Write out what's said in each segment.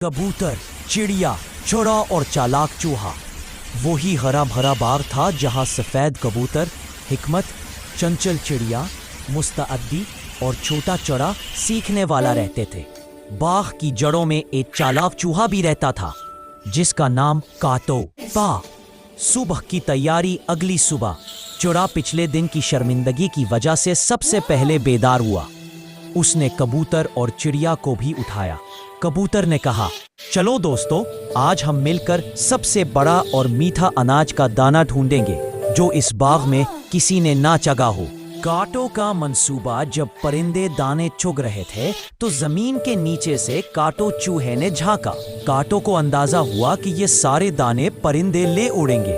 कबूतर, चिड़िया, चौड़ा और चालाक चूहा। वही हरा भरा बाग था जहां सफेद कबूतर, हिकमत, चंचल चिड़िया, मुस्तअद्दी और छोटा चौड़ा सीखने वाला रहते थे। बाग की जड़ों में एक चालाक चूहा भी रहता था जिसका नाम काटो था। सुबह की तैयारी। अगली सुबह चौड़ा पिछले दिन की शर्मिंदगी की वजह से सबसे पहले बेदार हुआ। उसने कबूतर और चिड़िया को भी उठाया। कबूतर ने कहा, चलो दोस्तों, आज हम मिलकर सबसे बड़ा और मीठा अनाज का दाना ढूंढेंगे जो इस बाग में किसी ने ना चगा हो। काटो का मंसूबा। जब परिंदे दाने चुग रहे थे तो जमीन के नीचे से काटो चूहे ने झांका। काटो को अंदाजा हुआ कि ये सारे दाने परिंदे ले उड़ेंगे।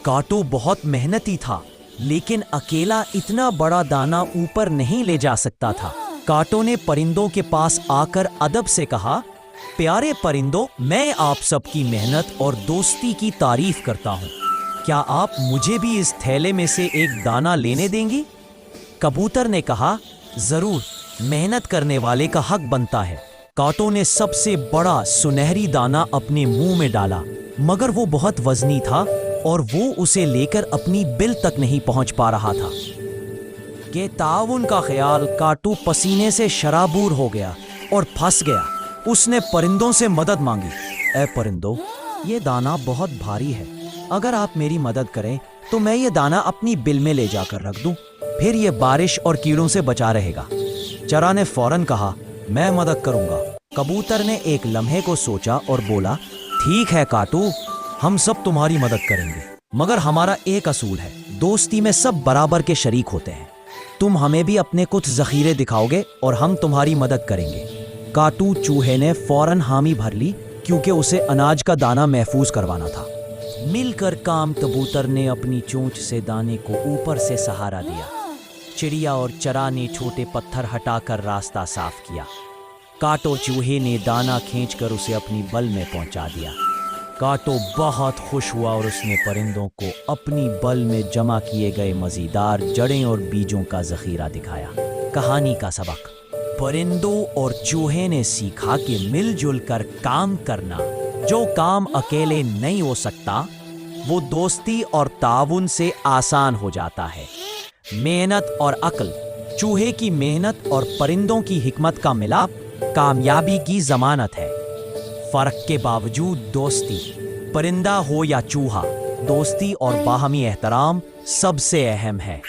काटो बहुत मेहनती था, लेकिन अकेला इतना बड़ा दाना ऊपर नहीं ले जा सकता था। काटो ने परिंदों के पास आकर अदब से कहा, प्यारे परिंदों, मैं आप सबकी मेहनत और दोस्ती की तारीफ करता हूँ। क्या आप मुझे भी इस थैले में से एक दाना लेने देंगी? कबूतर ने कहा, जरूर, मेहनत करने वाले का हक बनता है। काटो ने सबसे बड़ा सुनहरी दाना अपने मुंह में डाला, मगर वो बहुत वजनी था और वो उसे लेकर अपनी बिल तक नहीं पहुंच पा रहा था। के ताउन का ख्याल काटो पसीने से शराबूर हो गया और फंस गया। उसने परिंदों से मदद मांगी। ए परिंदों, ये दाना बहुत भारी है। अगर आप मेरी मदद करें तो मैं ये दाना अपनी बिल में ले जाकर रख दूं, फिर ये बारिश और कीड़ों से बचा रहेगा। चरा ने फौरन कहा, मैं मदद करूंगा। कबूतर ने एक लम्हे को सोचा और बोला, ठीक है काटो, हम सब तुम्हारी मदद करेंगे, मगर हमारा एक असूल है, दोस्ती में सब बराबर के शरीक होते हैं। तुम हमें भी अपने कुछ जखीरे दिखाओगे और हम तुम्हारी मदद करेंगे। काटो चूहे ने फौरन हामी भर ली, क्योंकि उसे अनाज का दाना महफूज करवाना था। मिलकर काम। कबूतर ने अपनी चोंच से दाने को ऊपर से सहारा दिया। चिड़िया और चरा ने छोटे पत्थर हटाकर रास्ता साफ किया। काटो चूहे ने दाना खींचकर उसे अपनी बल में पहुंचा दिया। काटो बहुत खुश हुआ और उसने परिंदों को अपनी बल में जमा किए गए मज़ेदार जड़ें और बीजों का जखीरा दिखाया। कहानी का सबक। परिंदों और चूहे ने सीखा कि मिलजुल कर काम करना, जो काम अकेले नहीं हो सकता, वो दोस्ती और ताउन से आसान हो जाता है। मेहनत और अक्ल। चूहे की मेहनत और परिंदों की हिकमत का मिलाप कामयाबी की जमानत है। फर्क के बावजूद दोस्ती। परिंदा हो या चूहा, दोस्ती और बाहमी एहतराम सबसे अहम है।